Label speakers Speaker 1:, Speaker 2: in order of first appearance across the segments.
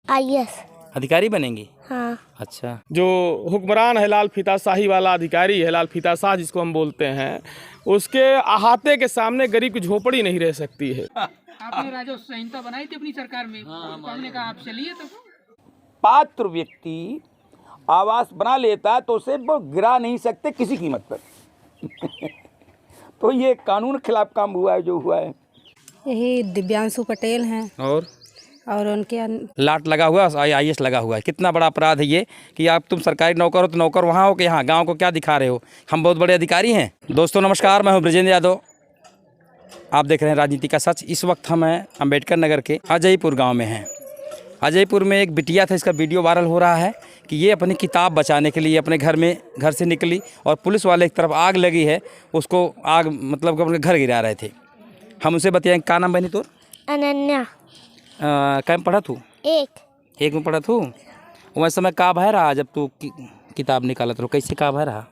Speaker 1: IAS.
Speaker 2: अधिकारी बनेंगी?
Speaker 1: हाँ।
Speaker 2: अच्छा।
Speaker 3: जो हुक्मरान है लाल फीताशाही वाला अधिकारी है, लाल फीताशाह जिसको हम बोलते हैं, उसके अहाते के सामने गरीब की झोपड़ी नहीं रह सकती है।
Speaker 4: आपने राजस्व संहिता बनाई थी अपनी सरकार में, तो हमने कहा आप चलिए। तो
Speaker 5: पात्र व्यक्ति आवास बना लेता है तो उसे वो गिरा नहीं सकते किसी कीमत पर। तो ये कानून के खिलाफ काम हुआ है जो हुआ है।
Speaker 6: यही दिव्यांशु पटेल हैं और उनके
Speaker 2: लाट लगा हुआ है, आईएएस लगा हुआ है। कितना बड़ा अपराध है ये कि आप तुम सरकारी नौकर हो तो नौकर वहाँ हो कि यहाँ गांव को क्या दिखा रहे हो? हम बहुत बड़े अधिकारी हैं। दोस्तों नमस्कार, मैं हूँ ब्रजेंद्र यादव, आप देख रहे हैं राजनीति का सच। इस वक्त हम हैं अम्बेडकर नगर के अजयपुर गाँव में हैं। अजयपुर में एक बिटिया था, इसका वीडियो वायरल हो रहा है कि ये अपनी किताब बचाने के लिए अपने घर से निकली और पुलिस वाले एक तरफ आग लगी है, उसको आग मतलब अपने घर गिरा रहे थे। हम उनसे बताएं, क्या नाम बनी तो?
Speaker 1: अनन्या।
Speaker 2: कैम पढ़ा तू? एक में पढ़ा तू? वह समय का भय रहा जब तू किताब निकाला तो कैसे का भय रहा?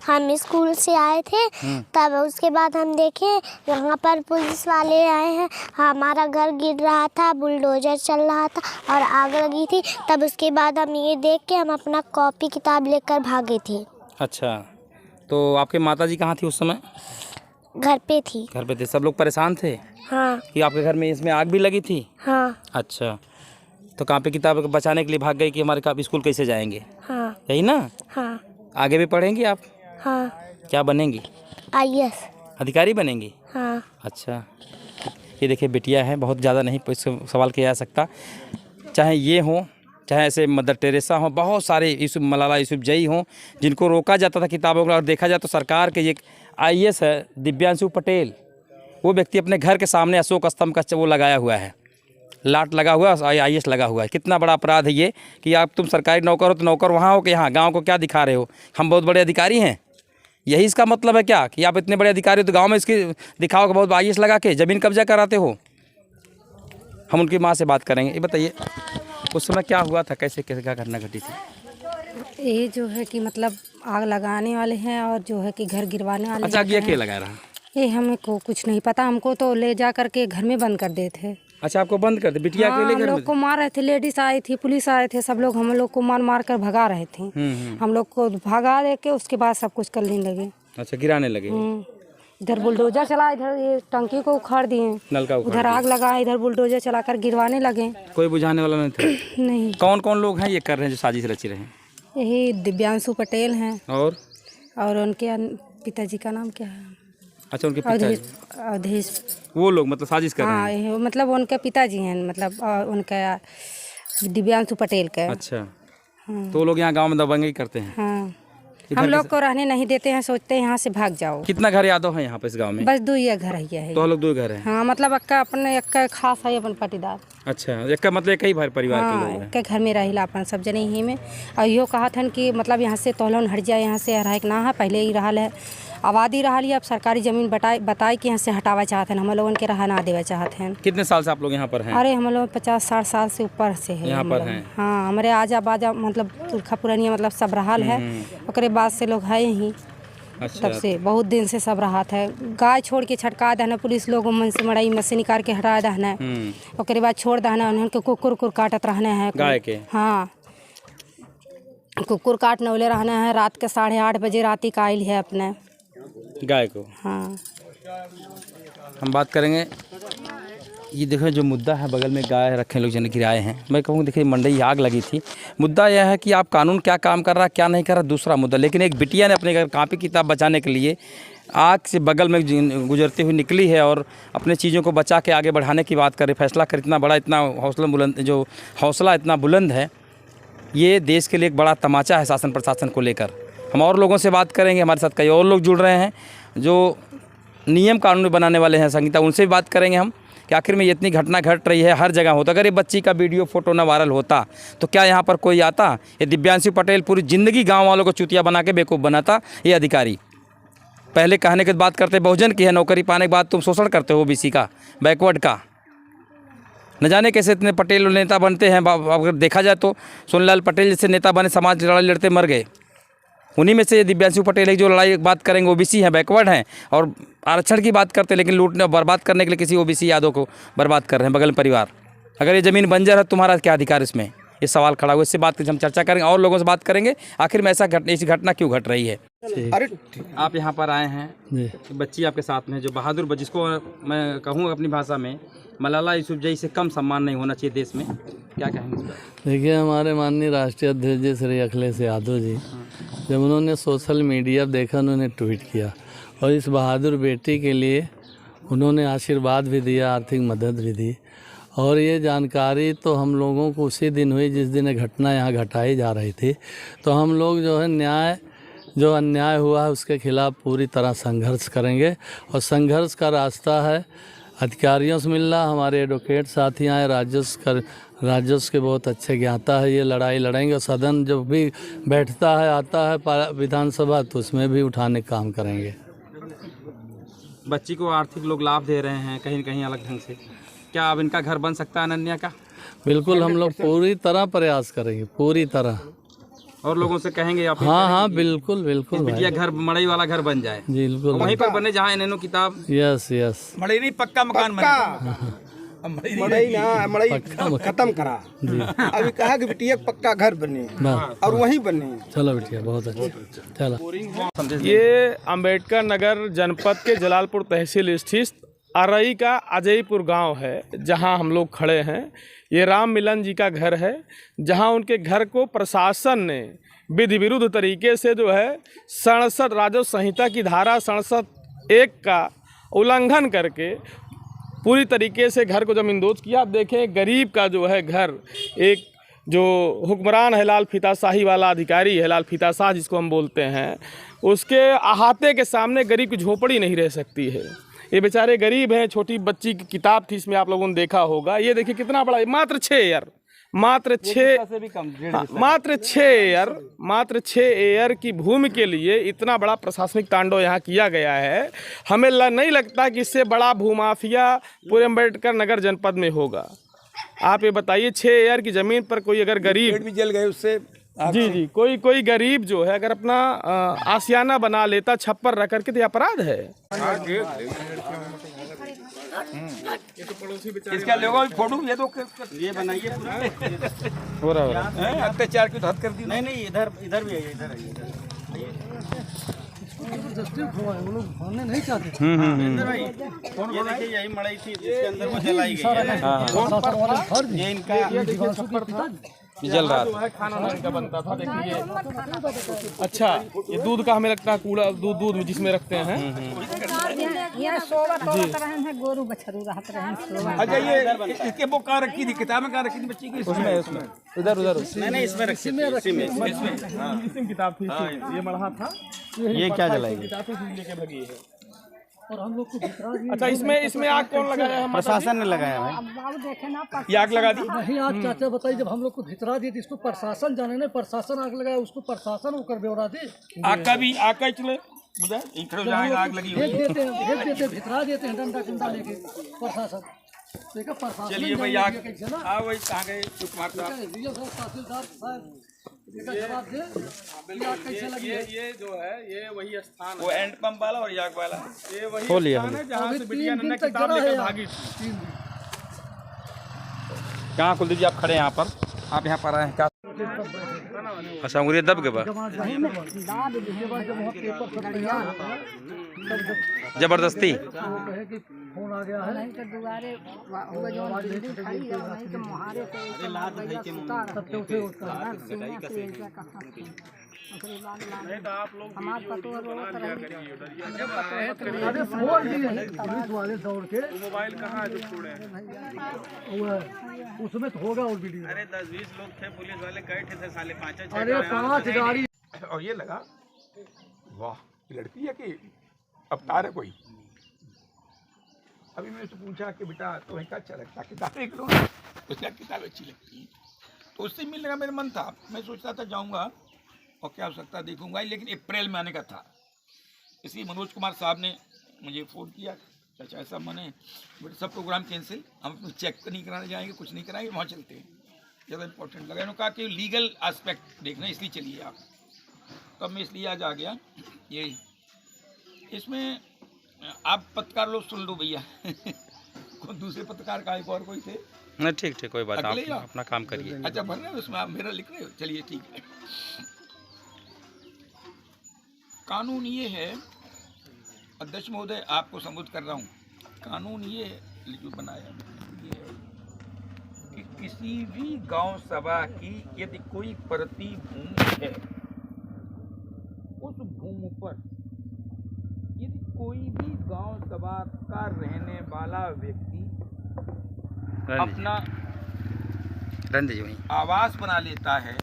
Speaker 1: हम स्कूल से आए थे, तब उसके बाद हम देखे यहाँ पर पुलिस वाले आए हैं, हमारा घर गिर रहा था, बुलडोजर चल रहा था और आग लगी थी। तब उसके बाद हम ये देख के हम अपना कॉपी किताब लेकर भागे थे।
Speaker 2: अच्छा, तो आपके माताजी कहाँ थी उस समय?
Speaker 1: घर पे थी।
Speaker 2: घर पे थे। सब लोग परेशान थे?
Speaker 1: हाँ।
Speaker 2: कि आपके घर में इसमें आग भी लगी थी?
Speaker 1: हाँ।
Speaker 2: अच्छा, तो कॉपी किताब बचाने के लिए भाग गई कि हमारे स्कूल कैसे जाएंगे?
Speaker 1: हाँ।
Speaker 2: यही ना?
Speaker 1: हाँ।
Speaker 2: आगे भी पढ़ेंगी आप?
Speaker 1: हाँ।
Speaker 2: क्या बनेंगी?
Speaker 1: आईएएस।
Speaker 2: अधिकारी बनेंगी?
Speaker 1: हाँ।
Speaker 2: अच्छा, ये देखिए बिटिया है, बहुत ज़्यादा नहीं सवाल किया जा सकता। चाहे ये हो, चाहे ऐसे मदर टेरेसा हो, बहुत सारे यूसुफ मलाला यूसुफजई हों जिनको रोका जाता था किताबों को। और देखा जाए तो सरकार के एक आईएएस है दिव्यांशु पटेल, वो व्यक्ति अपने घर के सामने अशोक स्तंभ का वो लगाया हुआ है, लाट लगा हुआ है, आईएएस लगा हुआ है। कितना बड़ा अपराध है ये कि आप तुम सरकारी नौकर हो तो नौकर वहाँ हो कि यहाँ गाँव को क्या दिखा रहे हो? हम बहुत बड़े अधिकारी हैं। यही इसका मतलब है क्या कि आप इतने बड़े अधिकारी हो तो गांव में इसकी दिखाओगे बहुत आईएएस लगा के ज़मीन कब्जा कराते हो? हम उनकी माँ से बात करेंगे। ये बताइए उस समय क्या हुआ था, कैसे कैसे क्या घटना घटी थी?
Speaker 6: ये जो है कि मतलब आग लगाने वाले हैं और जो है कि घर गिरवाने वाले।
Speaker 2: अच्छा, ये क्या लगा रहा?
Speaker 6: ये हमें को कुछ नहीं पता, हमको तो ले जा करके घर में बंद कर देते थे।
Speaker 2: अच्छा, आपको बंद कर दे? बिटिया के लिए
Speaker 6: हम लोग को मार रहे थे, लेडीज आई थी, पुलिस आए थे, सब लोग हम लोग को मार कर भगा रहे थे। हम लोग को भगा दे के उसके बाद सब कुछ करने लगे।
Speaker 2: अच्छा, गिराने लगे?
Speaker 6: इधर बुलडोजर चला, इधर ये टंकी को उखाड़ दिए,
Speaker 2: नलका
Speaker 6: उधर आग लगा, इधर बुलडोजर चलाकर गिरवाने लगे।
Speaker 2: कोई बुझाने वाला नहीं था?
Speaker 6: नहीं।
Speaker 2: कौन कौन लोग हैं ये कर रहे हैं जो साजिश रची रहे हैं?
Speaker 6: यही दिव्यांशु पटेल हैं
Speaker 2: और
Speaker 6: उनके पिताजी का नाम क्या है?
Speaker 2: अच्छा, उनके पिताजी
Speaker 6: अवधेश।
Speaker 2: वो लोग मतलब साजिश कर रहे हैं?
Speaker 6: हाँ, ये मतलब उनके पिताजी हैं, मतलब उनका दिव्यांशु पटेल का।
Speaker 2: अच्छा, तो वो लोग यहाँ गांव में दबंगई करते हैं?
Speaker 6: हाँ, हम लोग को रहने नहीं देते हैं, सोचते हैं यहाँ से भाग जाओ।
Speaker 2: कितना घर यादव है यहाँ पे इस गांव में?
Speaker 6: बस 2 ही घर है।
Speaker 2: तो लोग 2 घर हैं?
Speaker 6: हाँ, मतलब अक्का अपने अक्का खास है अपन पटीदार।
Speaker 2: अच्छा, एक का मतलब एक ही परिवार के लोग हैं?
Speaker 6: के घर में रहिला अपन सब जने ही में। और यो कहा था कि मतलब यहाँ से तोलन हट जाए, यहाँ से रहा ना है, पहले ही रहा है आबादी रहा लिया, अब सरकारी जमीन बताए कि यहाँ से हटावा चाहते हैं, हम लोगों के रहा ना देवा चाहते हैं।
Speaker 2: कितने साल से आप लोग यहाँ पर हैं?
Speaker 6: अरे हम लोग 50-60 साल से ऊपर से है
Speaker 2: यहाँ पर हैं।
Speaker 6: हाँ, हमारे आजा बाजा मतलब पुरखा पुरानिया मतलब सब रहा है, ओकरे बाद से लोग है यहीं।
Speaker 2: अच्छा,
Speaker 6: तब से बहुत दिन से सब रहा था। गाय छोड़ के छटका दहना, पुलिस लोग मन से मड़ाई में से निकाल के हटा दहना, ओकरे बाद छोड़ दहना, उनके कुकुर काटत रहना है
Speaker 2: गाय के।
Speaker 6: हाँ, कुकुर काट नौले रहना है। रात के 8:30 बजे राती का आयल है अपने
Speaker 2: गाय को।
Speaker 6: हाँ,
Speaker 2: हम बात करेंगे। ये देखो जो मुद्दा है, बगल में गाय रखे लोग जन गिराए हैं। मैं कहूँ देखिए मंडई आग लगी थी। मुद्दा यह है कि आप कानून क्या काम कर रहा है क्या नहीं कर रहा, दूसरा मुद्दा। लेकिन एक बिटिया ने अपने घर कॉपी किताब बचाने के लिए आग से बगल में गुजरती हुई निकली है और अपने चीज़ों को बचा के आगे बढ़ाने की बात कर रही। फैसला कर इतना बड़ा, इतना हौसला इतना बुलंद है, ये देश के लिए एक बड़ा तमाचा है शासन प्रशासन को लेकर। हम और लोगों से बात करेंगे, हमारे साथ कई और लोग जुड़ रहे हैं जो नियम कानून बनाने वाले हैं, संहिता, उनसे भी बात करेंगे हम कि आखिर में ये इतनी घटना घट रही है, हर जगह होता। अगर ये बच्ची का वीडियो फोटो ना वायरल होता तो क्या यहाँ पर कोई आता? ये दिव्यांशु पटेल पूरी ज़िंदगी गांव वालों को चुतिया बना के बेवकूफ़ बनाता। ये अधिकारी पहले कहने की बात करते बहुजन की है, नौकरी पाने के बाद तुम शोषण करते हो ओबीसी का, बैकवर्ड का। न जाने कैसे इतने पटेल नेता बनते हैं। अगर देखा जाए तो सोनलाल पटेल जैसे नेता बने, समाज लड़ाई लड़ते मर गए। उन्हीं में से दिव्यांशु पटेल है जो लड़ाई बात करेंगे, ओबीसी हैं, बैकवर्ड हैं और आरक्षण की बात करते हैं, लेकिन लूटने और बर्बाद करने के लिए किसी ओबीसी यादव को बर्बाद कर रहे हैं, बगल में परिवार। अगर ये ज़मीन बंजर है तुम्हारा क्या अधिकार इसमें, ये सवाल खड़ा हुआ। इससे बात हम चर्चा करेंगे और लोगों से बात करेंगे आखिर में ऐसी घटना क्यों घट रही है।
Speaker 7: अरे
Speaker 2: आप यहाँ पर आए हैं, बच्ची आपके साथ में जो बहादुर जिसको मैं कहूँ अपनी भाषा में मलाला यूसुफजई से कम सम्मान नहीं होना चाहिए देश में, क्या कहेंगे इस पर?
Speaker 8: देखिए, हमारे माननीय राष्ट्रीय अध्यक्ष श्री अखिलेश यादव जी जब उन्होंने सोशल मीडिया देखा, उन्होंने ट्वीट किया और इस बहादुर बेटी के लिए उन्होंने आशीर्वाद भी दिया, आर्थिक मदद भी दी। और ये जानकारी तो हम लोगों को उसी दिन हुई जिस दिन ये घटना यहाँ घटाई जा रही थी। तो हम लोग जो है जो अन्याय हुआ है उसके खिलाफ पूरी तरह संघर्ष करेंगे और संघर्ष का रास्ता है अधिकारियों से मिलना। हमारे एडवोकेट साथी आए, राजस्व के बहुत अच्छे ज्ञाता है, ये लड़ाई लड़ेंगे। सदन जब भी बैठता है, आता है विधानसभा, तो उसमें भी उठाने का काम करेंगे।
Speaker 2: बच्ची को आर्थिक लोग लाभ दे रहे हैं कहीं न कहीं अलग ढंग से, क्या अब इनका घर बन सकता है अनन्या का?
Speaker 8: बिल्कुल, हम लोग पूरी तरह प्रयास करेंगे, पूरी तरह।
Speaker 2: और लोगों से कहेंगे आप?
Speaker 8: हाँ, बिल्कुल बिल्कुल
Speaker 2: बिटिया घर मड़ई वाला घर बन जाए,
Speaker 8: बिल्कुल
Speaker 2: वहीं पर बने जहाँ इन्होंने किताब।
Speaker 8: यस
Speaker 5: मड़ई नहीं, पक्का मकान
Speaker 7: मड़ई खत्म करा। अभी कहा कि बिटिया पक्का घर बने और वहीं बने।
Speaker 8: चलो बिटिया, बहुत अच्छा, चलो।
Speaker 3: ये अंबेडकर नगर जनपद के जलालपुर तहसील स्थित अरई का अजयपुर गांव है, जहां हम लोग खड़े हैं। ये राम मिलन जी का घर है, जहां उनके घर को प्रशासन ने विधि विरुद्ध तरीके से जो है 67 राजस्व संहिता की धारा 67(1) का उल्लंघन करके पूरी तरीके से घर को जमींदोज किया। आप देखें, गरीब का जो है घर, एक जो हुक्मरान हिलाल फीताशाही वाला अधिकारी हिलाल फीताशाह जिसको हम बोलते हैं, उसके अहाते के सामने गरीब की झोपड़ी नहीं रह सकती है। ये बेचारे गरीब हैं। छोटी बच्ची की किताब थी, इसमें आप लोगों ने देखा होगा। ये देखिए कितना बड़ा, मात्र 6 एयर, मात्र 6 एयर की भूमि के लिए इतना बड़ा प्रशासनिक तांडव यहाँ किया गया है। हमें नहीं लगता कि इससे बड़ा भूमाफिया पूरे अम्बेडकर नगर जनपद में होगा। आप ये बताइए, 6 एयर की ज़मीन पर कोई अगर गरीब
Speaker 5: भी जल गए उससे।
Speaker 3: जी, कोई गरीब जो है अगर अपना आशियाना बना लेता छप्पर रख करके, तो अपराध है।
Speaker 5: इसका लोगों की फोटो ये बनाइए
Speaker 3: हो रहा है
Speaker 5: अत्याचार की हद कर दी।
Speaker 9: नहीं, इधर भी है, इधर नहीं चाहते। ये देखिए, यही मड़ई थी जिसके अंदर वो जलाई गई है। ये इनका
Speaker 2: जल रहा
Speaker 3: जो है खाना इनका बनता था। देखिए, अच्छा, ये दूध का हमें लगता है कूड़ा, दूध जिसमें रखते हैं।
Speaker 6: गोरू बछरू रहते हैं।
Speaker 5: अच्छा, ये इसके वो कहाँ रखी थी, किताबें कहाँ रखी थी बच्ची की?
Speaker 2: उसमें उधर
Speaker 9: नहीं, इसमें रखी
Speaker 3: इसमें किताब थी, ये मढ़ा था।
Speaker 9: ये क्या जलाएगी?
Speaker 3: किताब थी, लेके भगी है। और हम लोग को अच्छा, इसमें आग कौन लगाया है?
Speaker 9: प्रशासन ने लगाया है।
Speaker 3: ये आग लगा दी
Speaker 10: नहीं। आज चाचा बताइए, जब हम लोग को भितरा दिए तो इसको प्रशासन जाने ने, प्रशासन आग लगाया, उसको प्रशासन ऊपर ब्यौरा दे।
Speaker 3: आग का चले आग लगी हुई
Speaker 10: भेज देते भितरा देते हैं डंडा कुंडा लेके प्रशासन। देखा प्रशासन।
Speaker 3: चलिए भाई, आग वही कहाँ गए
Speaker 10: तहसीलदार साहब जवाब दे, कैसे लगी?
Speaker 3: ये जो है, ये वही स्थान
Speaker 5: वो एंड पंप वाला और याग वाला,
Speaker 3: ये वही स्थान है जहाँ से बिटिया नन्ना किताब लेकर भागी थी।
Speaker 2: कहाँ कुलदीप जी आप खड़े हैं यहाँ पर, आप यहाँ पर आए हैं क्या? अच्छा, मुझे दब के बाद जबरदस्ती
Speaker 10: फोन आ गया है।
Speaker 3: आप लोग
Speaker 10: पुलिस वाले दौड़ के,
Speaker 3: मोबाइल कहाँ है जो छोड़े हैं?
Speaker 10: उसमें तो होगा और वीडियो।
Speaker 9: अरे 10-20 लोग थे, पुलिस वाले बैठे थे, साले 5-6
Speaker 10: अरे 5 गाड़ी।
Speaker 5: और ये लगा, वाह, लड़की है कि अवतार है कोई। अभी मैं उससे पूछा कि बेटा तो क्या अच्छा लगता है, किताबें एक लो। उसका किताब अच्छी लगती है, तो उससे मिलने का मेरा मन था। मैं सोचता था जाऊंगा और क्या हो सकता देखूंगा, लेकिन अप्रैल में आने का था। इसलिए मनोज कुमार साहब ने मुझे फ़ोन किया, चाचा ऐसा मने बट सब प्रोग्राम कैंसिल, हम चेक नहीं कराने जाएंगे, कुछ नहीं कराएंगे, वहाँ चलते हैं, ज़्यादा इंपॉर्टेंट लगा। उन्होंने कहा कि लीगल एस्पेक्ट देखना, इसलिए चलिए आप। तब मैं इसलिए आज आ गया। ये इसमें आप पत्रकार लोग सुन लो भैया। दूसरे पत्रकार का एक और कोई थे,
Speaker 2: नहीं ठीक ठीक, कोई बात
Speaker 5: अगले
Speaker 2: आप
Speaker 5: या?
Speaker 2: अपना काम करिए।
Speaker 5: अच्छा भर रहे हो उसमें, आप मेरा लिख रहे हो, चलिए ठीक है। कानून ये है, अध्यक्ष महोदय आपको संबोधित कर रहा हूँ, कानून ये जो बनाया ये है कि किसी भी गांव सभा की यदि कोई प्रति भूमि है, उस भूमि पर यदि कोई भी गांव सभा का रहने वाला व्यक्ति अपना
Speaker 2: रहने दीजिए वहीं।
Speaker 5: आवास बना लेता है,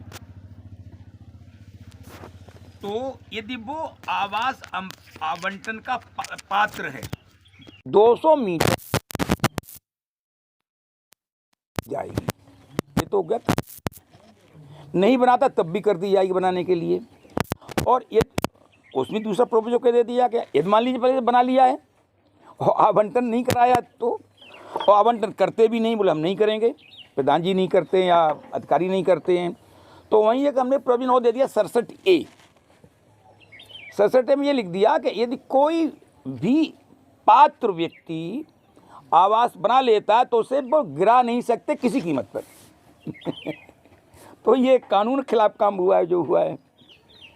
Speaker 5: तो यदि वो आवास आवंटन का पात्र है, 200 मीटर जाएगी। ये तो गलत नहीं बनाता तब भी कर दी जाएगी बनाने के लिए। और ये उसमें दूसरा प्रोविजन कह दे दिया क्या, यदि मान लीजिए पहले बना लिया है और आवंटन नहीं कराया, तो और आवंटन करते भी नहीं, बोले हम नहीं करेंगे, प्रधान जी नहीं करते हैं या अधिकारी नहीं करते हैं, तो वहीं एक हमने प्रोविजन और दे दिया 67A। 67A में ये लिख दिया कि यदि कोई भी पात्र व्यक्ति आवास बना लेता है तो उसे वो गिरा नहीं सकते किसी कीमत पर। तो ये कानून के खिलाफ काम हुआ है, जो हुआ है,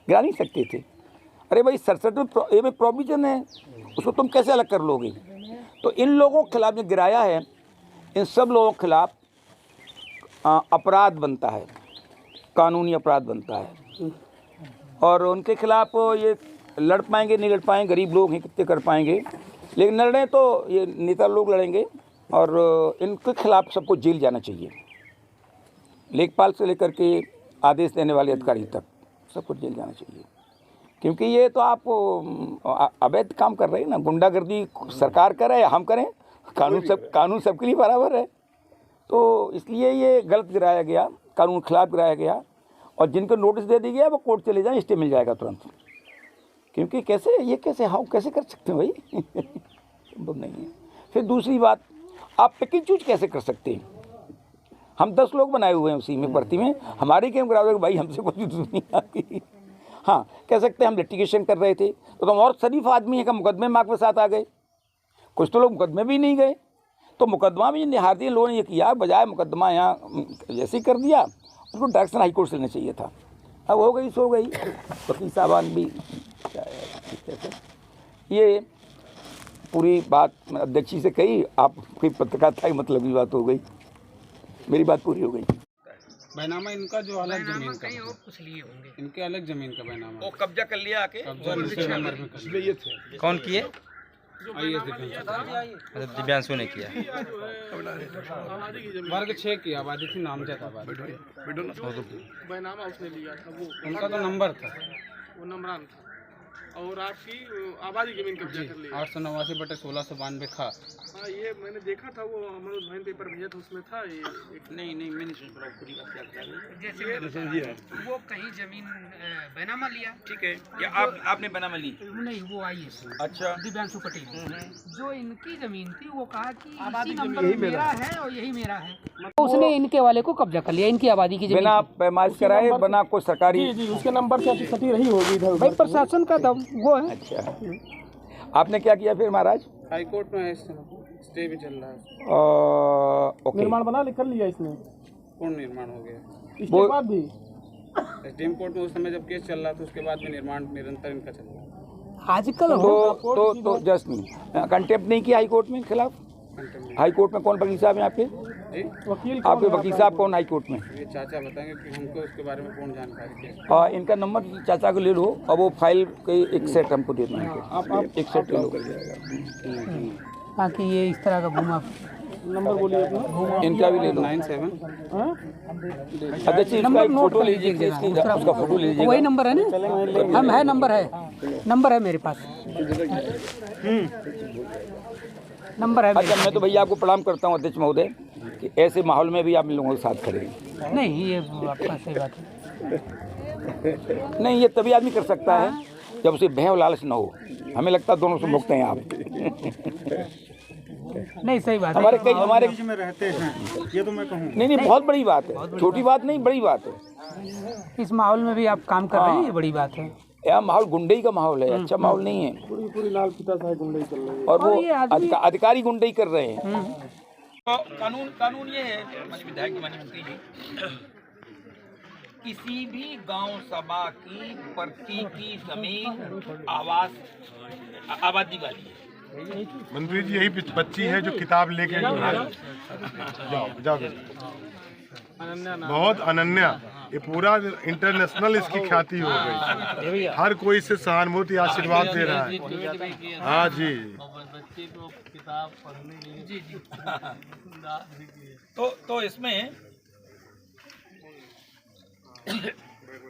Speaker 5: गिरा नहीं सकते थे। अरे भाई 67 में प्रोविजन है, उसको तुम कैसे अलग कर लोगे? तो इन लोगों के खिलाफ जो गिराया है, इन सब लोगों के खिलाफ अपराध बनता है, कानूनी अपराध बनता है। और उनके खिलाफ ये लड़ पाएंगे नहीं लड़ पाएंगे, गरीब लोग हैं, कितने कर पाएंगे, लेकिन लड़ने तो ये नेता लोग लड़ेंगे। और इनके खिलाफ सबको जेल जाना चाहिए, लेखपाल से लेकर के आदेश देने वाले अधिकारी तक सबको जेल जाना चाहिए, क्योंकि ये तो आप अवैध काम कर रहे हैं ना, गुंडागर्दी सरकार करे या हम करें, कानून सबके लिए बराबर है। तो इसलिए ये गलत गिराया गया, कानून के खिलाफ गिराया गया। और जिनको नोटिस दे दी गया वो कोर्ट चले जाएं, स्टे मिल जाएगा तुरंत, क्योंकि कैसे कर सकते हैं भाई? संभव नहीं है। फिर दूसरी बात, आप पिक चूज कैसे कर सकते हैं? हम 10 लोग बनाए हुए हैं उसी में भर्ती में, हमारी क्यों करा भाई, हमसे कोई दुश्मनी आपकी। हाँ कह सकते हैं हम लिटिगेशन कर रहे थे, तो हम और शरीफ आदमी है कि मुकदमे में आपके साथ आ गए। कुछ तो लोग मुकदमे भी नहीं गए, तो मुकदमा में निहारती लोगों ने ये किया, बजाय मुकदमा यहाँ जैसे ही कर दिया, उसको डायरेक्शन हाई कोर्ट से लेना चाहिए था। अब हो गई सो गई, वकील साहबान भी ये पूरी बात अध्यक्ष जी से कही, आपकी पत्रकारिता की मतलब की बात हो गई, मेरी बात पूरी हो गई।
Speaker 9: बैनामा इनका जो अलग जमीन का कुछ लिए होंगे, इनके अलग जमीन का बैनामा
Speaker 5: वो कब्जा कर लिया आके,
Speaker 2: कौन किए?
Speaker 8: दिव्यांशु ने किया।
Speaker 9: वर्ग 6 की आबादी थी, नामजद आबादी।
Speaker 3: बैनामा उसने लिया था, वो
Speaker 9: उनका तो नंबर था,
Speaker 3: वो नमरान था, और आपकी आबादी जमीन कब्जा कर ली।
Speaker 9: 889/1692 खा।
Speaker 3: हाँ ये मैंने देखा था, वो हमारे बहन पेपर भेजा था, उसमें था ये
Speaker 5: नहीं मैंने सुन पड़ा पूरी बात क्या बता रही
Speaker 4: जैसे वो कहीं जमीन बैनामा लिया,
Speaker 5: ठीक है, या आपने बैनामा ली?
Speaker 4: नहीं वो आई है,
Speaker 5: अच्छा,
Speaker 4: दिव्यांशु पटेल, जो इनकी जमीन थी वो कहा कि इसी नंबर मेरा है और यही मेरा है, उसने इनके वाले को कब्जा कर लिया, इनकी आबादी की जमीन
Speaker 5: बिना पैमाइश कराए, बिना कोई सरकारी।
Speaker 3: उसके नंबर से सटी रही होगी
Speaker 4: भाई, प्रशासन का दम वो है।
Speaker 5: अच्छा, आपने क्या किया फिर महाराज?
Speaker 9: हाई कोर्ट में स्टे भी चल रहा है।
Speaker 5: ओके,
Speaker 3: निर्माण बना कर लिया इसने,
Speaker 9: पूर्ण निर्माण हो गया।
Speaker 3: इसके बाद भी
Speaker 9: एसडीएम कोर्ट में उस समय जब केस चल रहा था, उसके बाद भी निर्माण निरंतर इनका चल रहा है।
Speaker 4: आजकल
Speaker 5: तो जस्ट नहीं कंटेम्प्ट नहीं किया हाई कोर्ट में खिलाफ? हाई कोर्ट में कौन वकील साहब हैं आपके?
Speaker 3: वकील
Speaker 5: आपके वकील साहब कौन हाई कोर्ट में?
Speaker 9: ये चाचा बताएंगे कि हमको इसके बारे में पूर्ण जानकारी है।
Speaker 5: इनका नंबर चाचा को ले लो, और वो फाइल के एक सेट हमको दे दो, आप एक सेट ले लो
Speaker 4: ताकि ये इस तरह का घुमा।
Speaker 3: नंबर बोलिए अपना।
Speaker 5: इनका भी ले लो।
Speaker 9: 97
Speaker 5: अध्यक्ष जी, इसका एक फोटो लीजिए, उसका फोटो लीजिए।
Speaker 4: वही नंबर है ना? हम है, नंबर है मेरे पास, नंबर है।
Speaker 5: अच्छा, मैं तो भैया आपको प्रणाम करता हूँ अध्यक्ष महोदय, कि ऐसे माहौल में भी आप इन लोगों के साथ खड़े हैं।
Speaker 4: नहीं ये आपका सही बात है।
Speaker 5: नहीं, ये तभी आदमी कर सकता है जब उसे भय और लालच न हो। हमें लगता है दोनों से मुक्त हैं आप।
Speaker 4: नहीं सही बात है,
Speaker 5: हमारे
Speaker 9: में रहते हैं, ये तो मैं कहूँ।
Speaker 5: नहीं बहुत बड़ी बात है, छोटी बात नहीं, बड़ी बात है।
Speaker 4: इस माहौल में भी आप काम कर रहे हैं, ये बड़ी बात है।
Speaker 5: यह माहौल गुंडई का माहौल है, अच्छा माहौल नहीं है।
Speaker 3: पूरी लाल पिता साहब गुंडई चल रही है,
Speaker 5: और वो अधिकारी गुंडई कर रहे हैं। तो कानून ये है माननीय विधायक माननीय मंत्री जी, किसी भी गांव सभा की प्रति की जमीन आबादी वाली है।
Speaker 11: मंत्री जी यही बच्ची है जो किताब लेके जाओ बहुत अनन्या, ये पूरा इंटरनेशनल इसकी ख्याति हो गई, हर कोई इसे सहानुभूति आशीर्वाद दे रहा है। हाँ जी,
Speaker 8: बच्चे को किताब पढ़ने के लिए
Speaker 5: तो इसमें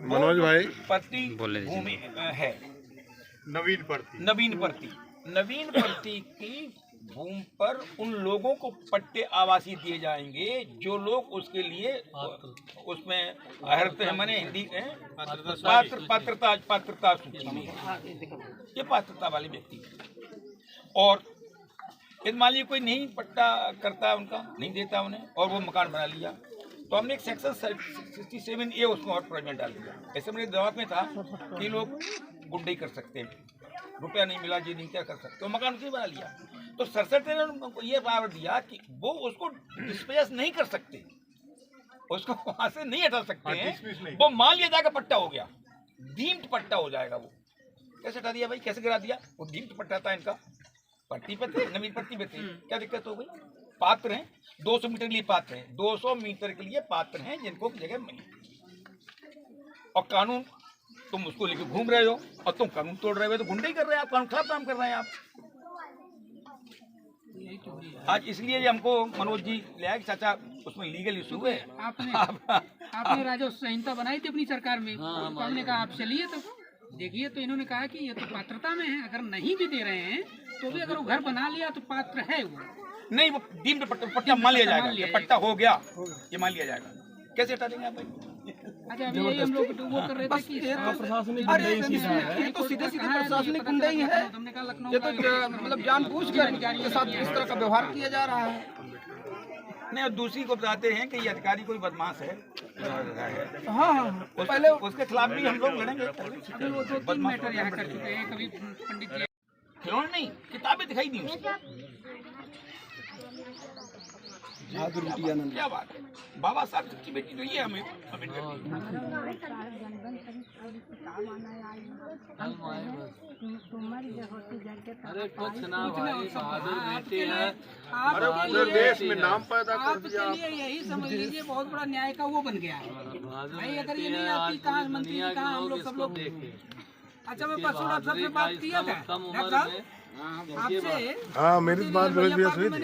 Speaker 11: मनोज भाई
Speaker 5: पट्टी भूमि है नवीन पट्टी की भूमि पर उन लोगों को पट्टे आवासीय दिए जाएंगे जो लोग उसके लिए उसमें अर्हता है, माने हिंदी पात्रता सूची में ये पात्रता वाले व्यक्ति। और यदि मान लीजिए कोई नहीं पट्टा करता उनका, नहीं देता उन्हें और वो मकान बना लिया, तो हमने एक सेक्शन 67A उसमें और प्रोविजन डाल दिया। ऐसे मेरे दबाव में था कि लोग गुंडे कर सकते हैं, रुपया नहीं मिला जी नहीं क्या कर सकते, तो मकान उसी बना लिया। तो 67 ने उनको ये पावर दिया कि वो उसको डिस्पेस नहीं कर सकते, उसको वहां से नहीं हटा सकते हैं। वो मान लिया जाएगा पट्टा हो गया, डीम्ड पट्टा हो जाएगा। वो कैसे हटा दिया भाई, कैसे गिरा दिया? वो डीम्ड पट्टा था इनका, पट्टी पे थे, नवीन पट्टी पे थे। क्या दिक्कत हो गई? पात्र हैं 200 मीटर के लिए पात्र हैं, 200 मीटर के लिए पात्र हैं जिनको जगह मिली। और कानून तुम उसको लेके घूम रहे हो और तुम कानून तोड़ रहे हो, तो गुंडे ही कर रहे हैं आप, कानून खिलाफ काम कर रहे हैं आप। आज इसलिए ये हमको मनोज जी ले आए कि चाचा उसमें लीगल इशू है।
Speaker 4: आपने राजस्व संहिता बनाई थी अपनी सरकार में, तो हमने कहा आप चलिए तो देखिए, तो इन्होंने कहा कि ये तो पात्रता में है, अगर नहीं भी दे रहे हैं तो भी अगर वो घर बना लिया तो पात्र है वो
Speaker 5: नहीं, वो डीम्ड पट्टा मान लिया जाएगा, ये पट्टा हो गया ये मान लिया जाएगा। कैसे हटा देंगे आप भाई?
Speaker 4: अच्छा, अभी यही हम लोग वो कर रहे थे कि
Speaker 7: ये तो सीधे प्रशासनिक गुंडे ही है,
Speaker 4: हमने कहा लखनऊ
Speaker 7: ये तो मतलब जानबूझकर इनके साथ इस तरह का व्यवहार किया जा रहा है।
Speaker 5: नहीं, और दूसरी को बताते हैं कि ये अधिकारी कोई बदमाश है।
Speaker 7: हाँ,
Speaker 5: पहले उसके खिलाफ भी हम लोग लड़ेंगे।
Speaker 4: अभी वो 2-3 मैटर यहाँ कर चुके हैं, कभी पंडित जी
Speaker 5: खिलौने नहीं, किताबें दिखाई दी मुझे। क्या बात है, बाबा साहब की बेटी तो ये हमें
Speaker 8: अरे कुछ ना भाई, बहादुर बेटी है,
Speaker 11: देश में नाम पैदा कर दिया।
Speaker 4: आपके लिए यही समझ लीजिए बहुत बड़ा न्याय का वो बन गया है भाई। अगर ये नहीं आती कहाँ मंत्री जी, कहाँ हम लोग सब लोग। अच्छा, मैं परसों डॉक्टर से बात किया था डॉक्टर आपसे।
Speaker 11: हाँ, मेरी बात भैया से हुई थी,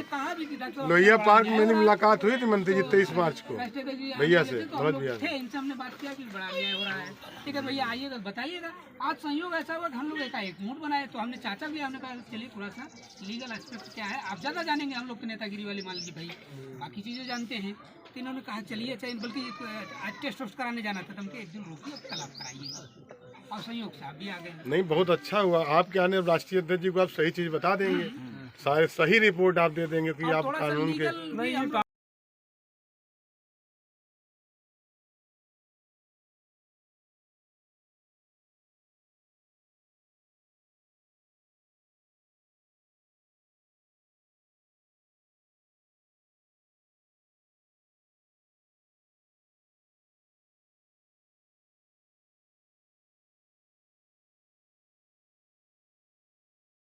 Speaker 11: लोहिया पार्क में मेरी मुलाकात हुई थी मंत्री जी 23 मार्च को भैया से, बहुत भैया से।
Speaker 4: इनसे हमने बात किया कि बड़ा न्याय हो रहा है, ठीक है भैया आइएगा बताइएगा। आज संयोग ऐसा हुआ कि हम लोग एक मूड बनाए, तो हमने चाचा भी हमने कहा चलिए थोड़ा सा लीगल एस्पेक्ट क्या है आप ज़्यादा जानेंगे, हम लोग तो नेतागिरी वाली मान लीजिए भाई, बाकी चीज़ें जानते हैं। तो इन्होंने कहा चलिए, अच्छा बल्कि आज टेस्ट वेस्ट कराने जाना था, तो हमके एक दिन रोकिए, कल आप कराइए, और संयोग से आप भी आ गए।
Speaker 11: नहीं, बहुत अच्छा हुआ आपके आने, राष्ट्रीय अध्यक्ष जी को आप सही चीज बता देंगे, सारे सही रिपोर्ट आप दे देंगे कि आप कानून के